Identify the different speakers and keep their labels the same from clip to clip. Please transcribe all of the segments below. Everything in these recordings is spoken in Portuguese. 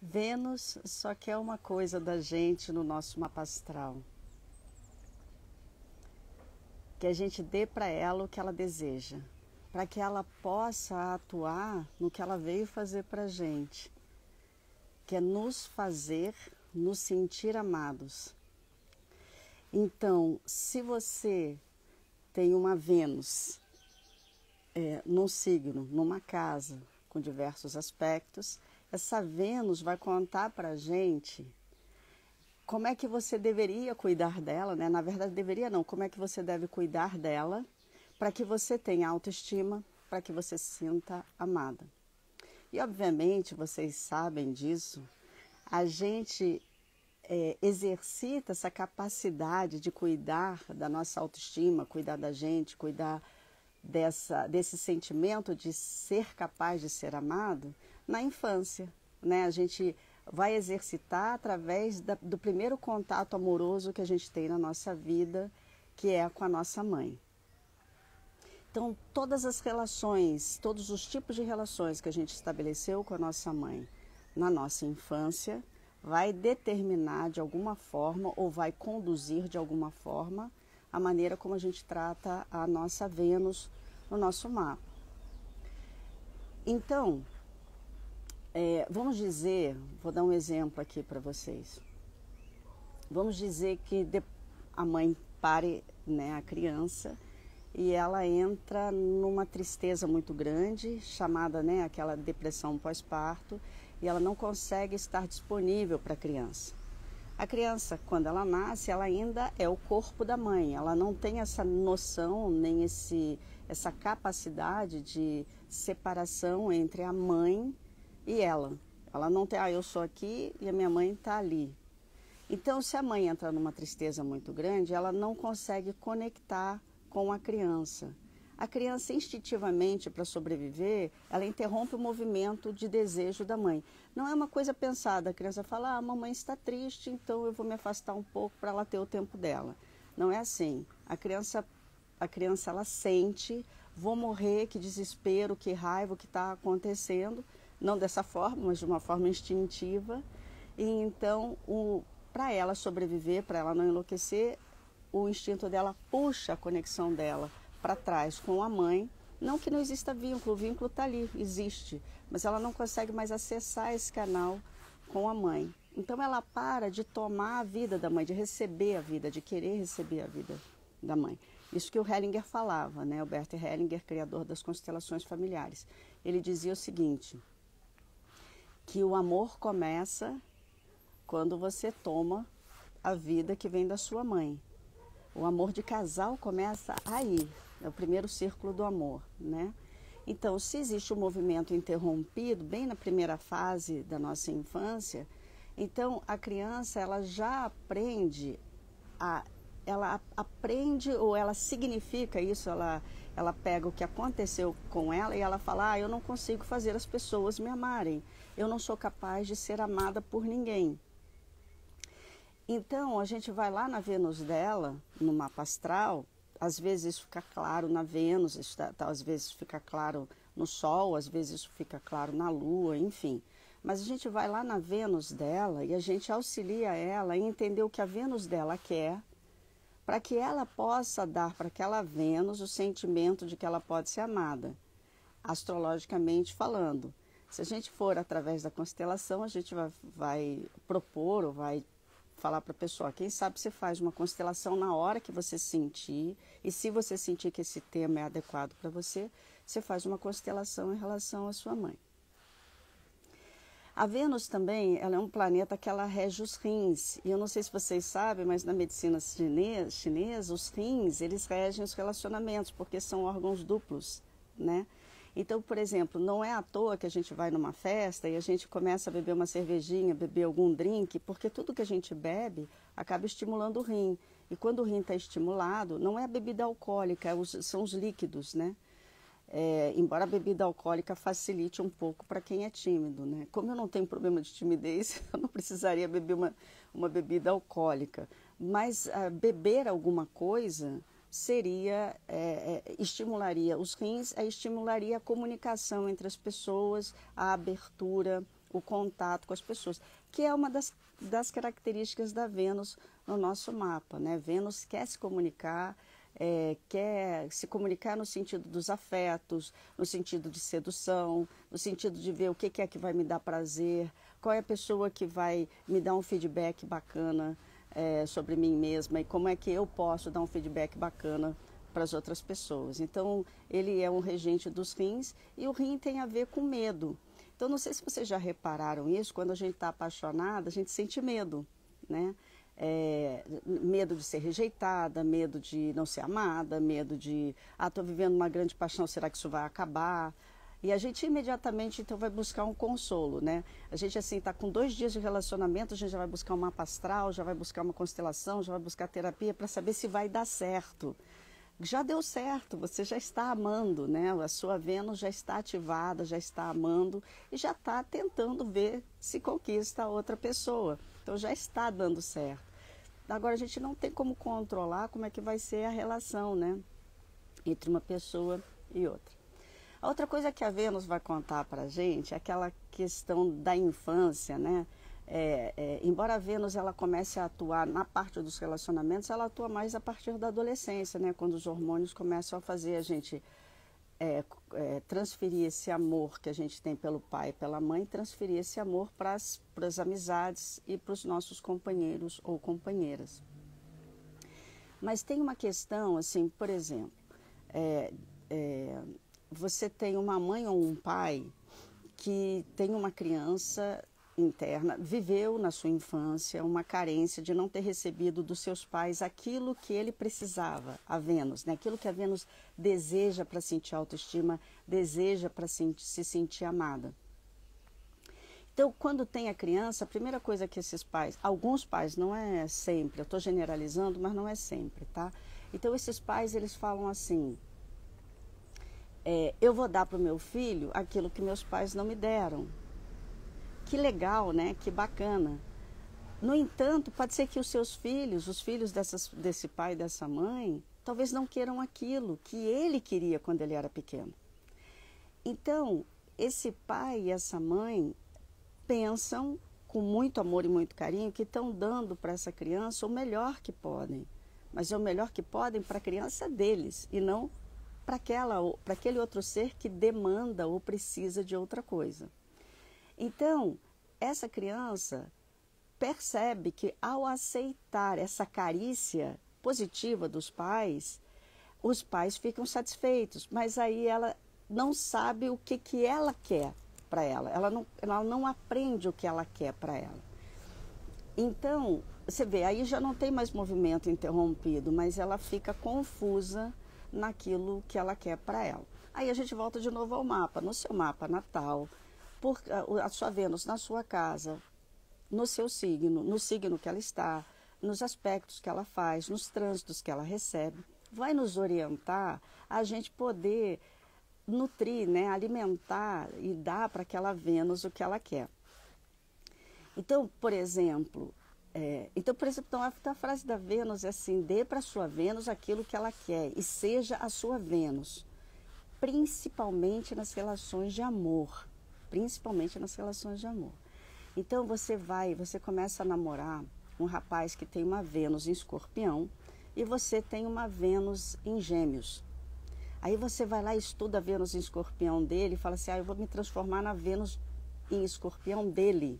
Speaker 1: Vênus só quer uma coisa da gente no nosso mapa astral, que a gente dê para ela o que ela deseja, para que ela possa atuar no que ela veio fazer para a gente, que é nos fazer nos sentir amados. Então, se você tem uma Vênus num signo, numa casa, com diversos aspectos, essa Vênus vai contar para a gente como é que você deveria cuidar dela, né? Na verdade, deveria não, como é que você deve cuidar dela para que você tenha autoestima, para que você se sinta amada. E, obviamente, vocês sabem disso, a gente exercita essa capacidade de cuidar da nossa autoestima, cuidar da gente, cuidar desse sentimento de ser capaz de ser amado na infância, né? A gente vai exercitar através do primeiro contato amoroso que a gente tem na nossa vida, que é com a nossa mãe. Então, todas as relações, todos os tipos de relações que a gente estabeleceu com a nossa mãe na nossa infância, vai determinar de alguma forma ou vai conduzir de alguma forma a maneira como a gente trata a nossa Vênus no nosso mapa. Então, vamos dizer, vou dar um exemplo aqui para vocês. Vamos dizer que a mãe pare, né, a criança e ela entra numa tristeza muito grande, chamada, né, aquela depressão pós-parto, e essa não consegue estar disponível para a criança. A criança, quando ela nasce, ela ainda é o corpo da mãe, ela não tem essa noção, nem essa capacidade de separação entre a mãe e ela. Ela não tem, eu sou aqui e a minha mãe está ali. Então, se a mãe entra numa tristeza muito grande, ela não consegue conectar com a criança. A criança, instintivamente, para sobreviver, ela interrompe o movimento de desejo da mãe. Não é uma coisa pensada, a criança fala, a mamãe está triste, então eu vou me afastar um pouco para ela ter o tempo dela. Não é assim. A criança ela sente, vou morrer, que desespero, que raiva, o que está acontecendo. Não dessa forma, mas de uma forma instintiva. E então, para ela sobreviver, para ela não enlouquecer, o instinto dela puxa a conexão dela para trás com a mãe. Não que não exista vínculo, o vínculo está ali, existe, mas ela não consegue mais acessar esse canal com a mãe. Então ela para de tomar a vida da mãe, de receber a vida, de querer receber a vida da mãe. Isso que o Hellinger falava, né? O Bert Hellinger, criador das constelações familiares. Ele dizia o seguinte, que o amor começa quando você toma a vida que vem da sua mãe. O amor de casal começa aí, é o primeiro círculo do amor, né? Então, se existe um movimento interrompido, bem na primeira fase da nossa infância, então a criança, ela já aprende, ela aprende ou ela significa isso, ela pega o que aconteceu com ela e ela fala, eu não consigo fazer as pessoas me amarem, eu não sou capaz de ser amada por ninguém. Então, a gente vai lá na Vênus dela, no mapa astral, às vezes isso fica claro na Vênus, às vezes fica claro no Sol, às vezes isso fica claro na Lua, enfim. Mas a gente vai lá na Vênus dela e a gente auxilia ela a entender o que a Vênus dela quer, para que ela possa dar para aquela Vênus o sentimento de que ela pode ser amada, astrologicamente falando. Se a gente for através da constelação, a gente vai propor ou vai falar para a pessoa, quem sabe você faz uma constelação na hora que você sentir, e se você sentir que esse tema é adequado para você, você faz uma constelação em relação à sua mãe. A Vênus também, ela é um planeta que ela rege os rins, e eu não sei se vocês sabem, mas na medicina chinesa, os rins, eles regem os relacionamentos, porque são órgãos duplos, né? Então, por exemplo, não é à toa que a gente vai numa festa e a gente começa a beber uma cervejinha, beber algum drink, porque tudo que a gente bebe acaba estimulando o rim. E quando o rim está estimulado, não é a bebida alcoólica, são os líquidos, né? Embora a bebida alcoólica facilite um pouco para quem é tímido, né? Como eu não tenho problema de timidez, eu não precisaria beber uma bebida alcoólica. Mas beber alguma coisa seria, estimularia os rins, estimularia a comunicação entre as pessoas, a abertura, o contato com as pessoas, que é uma das características da Vênus no nosso mapa, né? Vênus quer se comunicar, quer se comunicar no sentido dos afetos, no sentido de sedução, no sentido de ver o que é que vai me dar prazer, qual é a pessoa que vai me dar um feedback bacana sobre mim mesma e como é que eu posso dar um feedback bacana para as outras pessoas. Então, ele é um regente dos rins e o rim tem a ver com medo. Então, não sei se vocês já repararam isso, quando a gente está apaixonada, a gente sente medo, né? Medo de ser rejeitada, medo de não ser amada, medo de, estou vivendo uma grande paixão, será que isso vai acabar? E a gente imediatamente, então, vai buscar um consolo, né? A gente, assim, está com 2 dias de relacionamento, a gente já vai buscar um mapa astral, já vai buscar uma constelação, já vai buscar terapia para saber se vai dar certo. Já deu certo, você já está amando, né? A sua Vênus já está ativada, já está amando e já está tentando ver se conquista a outra pessoa. Então já está dando certo. Agora a gente não tem como controlar como é que vai ser a relação, né? Entre uma pessoa e outra. A outra coisa que a Vênus vai contar para a gente é aquela questão da infância, né? Embora a Vênus ela comece a atuar na parte dos relacionamentos, ela atua mais a partir da adolescência, né? Quando os hormônios começam a fazer a gente transferir esse amor que a gente tem pelo pai e pela mãe, transferir esse amor para as amizades e para os nossos companheiros ou companheiras. Mas tem uma questão, assim, por exemplo, você tem uma mãe ou um pai que tem uma criança interna, viveu na sua infância uma carência de não ter recebido dos seus pais aquilo que ele precisava, a Vênus, né? Aquilo que a Vênus deseja para sentir autoestima, deseja para se sentir amada. Então, quando tem a criança, a primeira coisa que esses pais, alguns pais, não é sempre, eu estou generalizando, mas não é sempre, tá? Então, esses pais, eles falam assim, eu vou dar para o meu filho aquilo que meus pais não me deram. Que legal, né? Que bacana. No entanto, pode ser que os seus filhos, os filhos desse pai e dessa mãe, talvez não queiram aquilo que ele queria quando ele era pequeno. Então, esse pai e essa mãe pensam com muito amor e muito carinho que estão dando para essa criança o melhor que podem. Mas é o melhor que podem para a criança deles e não para aquele outro ser que demanda ou precisa de outra coisa. Então, essa criança percebe que ao aceitar essa carícia positiva dos pais, os pais ficam satisfeitos, mas aí ela não sabe o que ela quer para ela. Ela não aprende o que ela quer para ela. Então, você vê, aí já não tem mais movimento interrompido, mas ela fica confusa naquilo que ela quer para ela. Aí a gente volta de novo ao mapa. No seu mapa natal, a sua Vênus na sua casa, no seu signo, no signo que ela está, nos aspectos que ela faz, nos trânsitos que ela recebe, vai nos orientar a gente poder nutrir, né, alimentar e dar para aquela Vênus o que ela quer. Então, por exemplo, a frase da Vênus é assim, dê para a sua Vênus aquilo que ela quer e seja a sua Vênus, principalmente nas relações de amor. Principalmente nas relações de amor. Então você começa a namorar um rapaz que tem uma Vênus em Escorpião e você tem uma Vênus em Gêmeos. Aí você vai lá e estuda a Vênus em Escorpião dele e fala assim, eu vou me transformar na Vênus em Escorpião dele.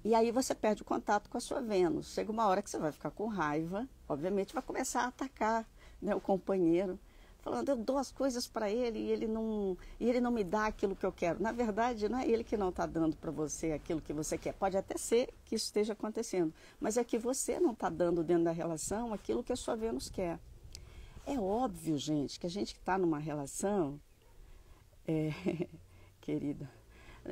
Speaker 1: E aí você perde o contato com a sua Vênus. Chega uma hora que você vai ficar com raiva, obviamente vai começar a atacar, né, o companheiro, falando, eu dou as coisas para ele e ele não me dá aquilo que eu quero. Na verdade, não é ele que não está dando para você aquilo que você quer. Pode até ser que isso esteja acontecendo, mas é que você não está dando dentro da relação aquilo que a sua Vênus quer. É óbvio, gente, que a gente que está numa relação, querida,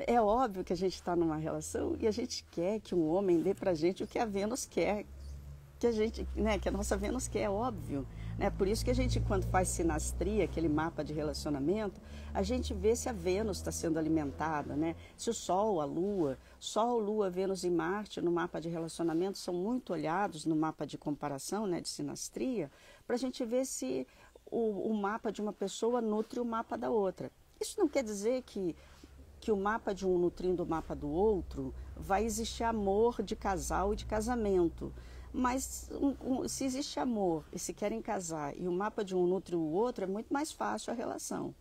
Speaker 1: é óbvio que a gente está numa relação e a gente quer que um homem dê para a gente o que a Vênus quer, que a nossa Vênus quer, é óbvio. Né? Por isso que a gente, quando faz sinastria, aquele mapa de relacionamento, a gente vê se a Vênus está sendo alimentada, né? Se o Sol, a Lua, Vênus e Marte no mapa de relacionamento são muito olhados no mapa de comparação, né, de sinastria, para a gente ver se o mapa de uma pessoa nutre o mapa da outra. Isso não quer dizer que que o mapa de um nutrindo o mapa do outro, vai existir amor de casal e de casamento. Mas se existe amor e se querem casar e o mapa de um nutre o outro, é muito mais fácil a relação,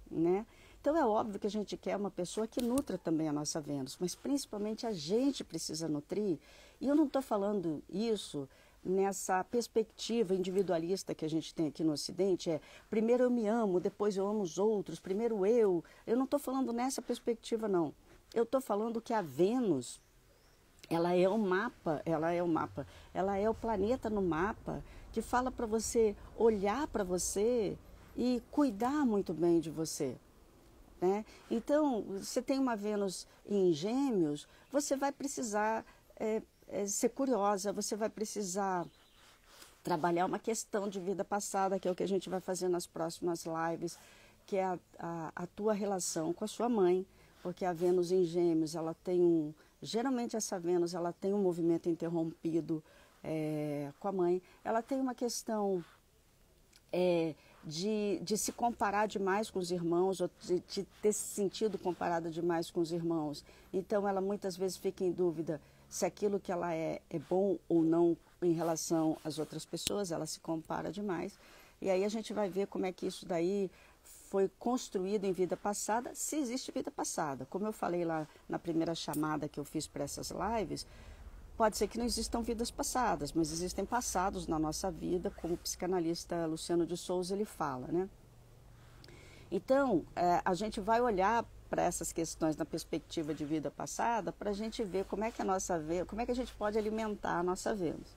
Speaker 1: né? Então é óbvio que a gente quer uma pessoa que nutra também a nossa Vênus, mas principalmente a gente precisa nutrir. E eu não estou falando isso nessa perspectiva individualista que a gente tem aqui no Ocidente, primeiro eu me amo, depois eu amo os outros, primeiro eu. Eu não estou falando nessa perspectiva, não. Eu estou falando que a Vênus, ela é o mapa, ela é o planeta no mapa que fala para você olhar para você e cuidar muito bem de você. Né? Então, você tem uma Vênus em Gêmeos, você vai precisar ser curiosa, você vai precisar trabalhar uma questão de vida passada, que é o que a gente vai fazer nas próximas lives, que é a tua relação com a sua mãe, porque a Vênus em Gêmeos, ela tem geralmente essa Vênus, ela tem um movimento interrompido com a mãe, ela tem uma questão de se comparar demais com os irmãos, ou de ter se sentido comparada demais com os irmãos. Então, ela muitas vezes fica em dúvida se aquilo que ela é bom ou não em relação às outras pessoas, ela se compara demais. E aí a gente vai ver como é que isso daí foi construído em vida passada, se existe vida passada. Como eu falei lá na primeira chamada que eu fiz para essas lives, pode ser que não existam vidas passadas, mas existem passados na nossa vida, como o psicanalista Luciano de Souza ele fala, né? Então, a gente vai olhar para essas questões na perspectiva de vida passada para a gente ver como é que como é que a gente pode alimentar a nossa Vênus.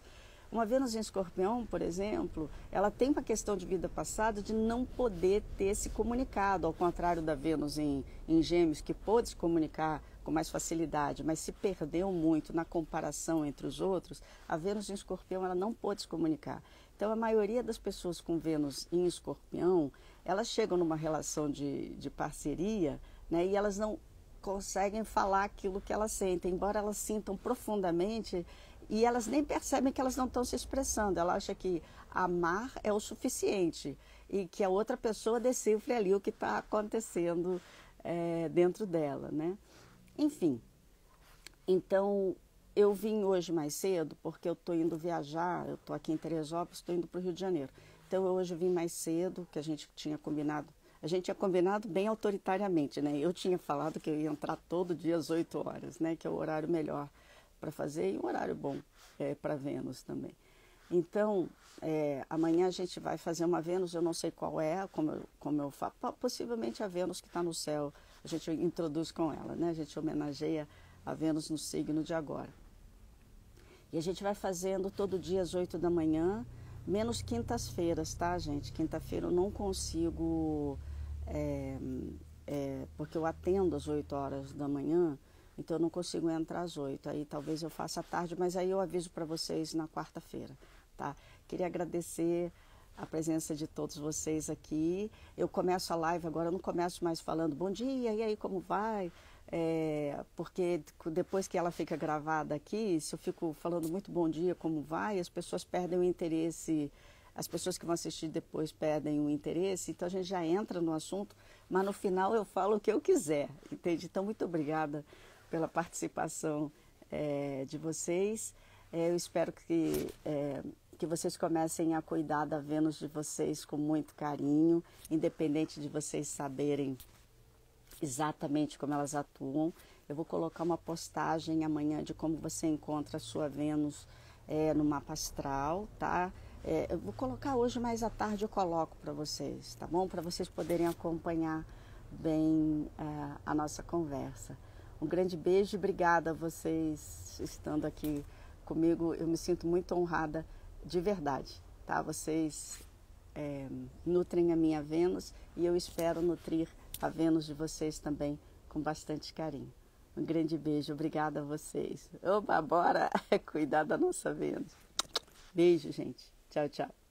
Speaker 1: Uma Vênus em Escorpião, por exemplo, ela tem uma questão de vida passada de não poder ter se comunicado, ao contrário da Vênus em Gêmeos, que pôde se comunicar com mais facilidade, mas se perdeu muito na comparação entre os outros. A Vênus em Escorpião, ela não pôde se comunicar. Então, a maioria das pessoas com Vênus em Escorpião, elas chegam numa relação de parceria, né, e elas não conseguem falar aquilo que elas sentem, embora elas sintam profundamente, e elas nem percebem que elas não estão se expressando. Ela acha que amar é o suficiente e que a outra pessoa decifre ali o que está acontecendo dentro dela, né? Enfim, então eu vim hoje mais cedo porque eu estou indo viajar, eu estou aqui em Teresópolis, estou indo para o Rio de Janeiro. Então hoje eu vim mais cedo, que a gente tinha combinado bem autoritariamente, né? Eu tinha falado que eu ia entrar todo dia às 8 horas, né? Que é o horário melhor para fazer e um horário bom para Vênus também. Então, amanhã a gente vai fazer uma Vênus, eu não sei qual é, como eu falo, possivelmente a Vênus que está no céu, a gente introduz com ela, né? A gente homenageia a Vênus no signo de agora. E a gente vai fazendo todo dia às 8 da manhã, menos quintas-feiras, tá, gente? Quinta-feira eu não consigo, porque eu atendo às 8 horas da manhã, então eu não consigo entrar às 8, aí talvez eu faça à tarde, mas aí eu aviso para vocês na quarta-feira, tá? Queria agradecer a presença de todos vocês aqui. Eu começo a live agora, eu não começo mais falando bom dia, e aí como vai? Porque depois que ela fica gravada aqui, se eu fico falando muito bom dia, como vai, as pessoas perdem o interesse, as pessoas que vão assistir depois perdem o interesse, então a gente já entra no assunto, mas no final eu falo o que eu quiser, entende? Então muito obrigada pela participação de vocês. Eu espero que vocês comecem a cuidar da Vênus de vocês com muito carinho, independente de vocês saberem exatamente como elas atuam. Eu vou colocar uma postagem amanhã de como você encontra a sua Vênus no mapa astral, tá? Eu vou colocar hoje, mais à tarde eu coloco para vocês, tá bom? Para vocês poderem acompanhar bem a nossa conversa. Um grande beijo e obrigada a vocês estando aqui comigo. Eu me sinto muito honrada de verdade, tá? Vocês nutrem a minha Vênus e eu espero nutrir a Vênus de vocês também com bastante carinho. Um grande beijo, obrigada a vocês. Oba, bora cuidar da nossa Vênus. Beijo, gente. Tchau, tchau.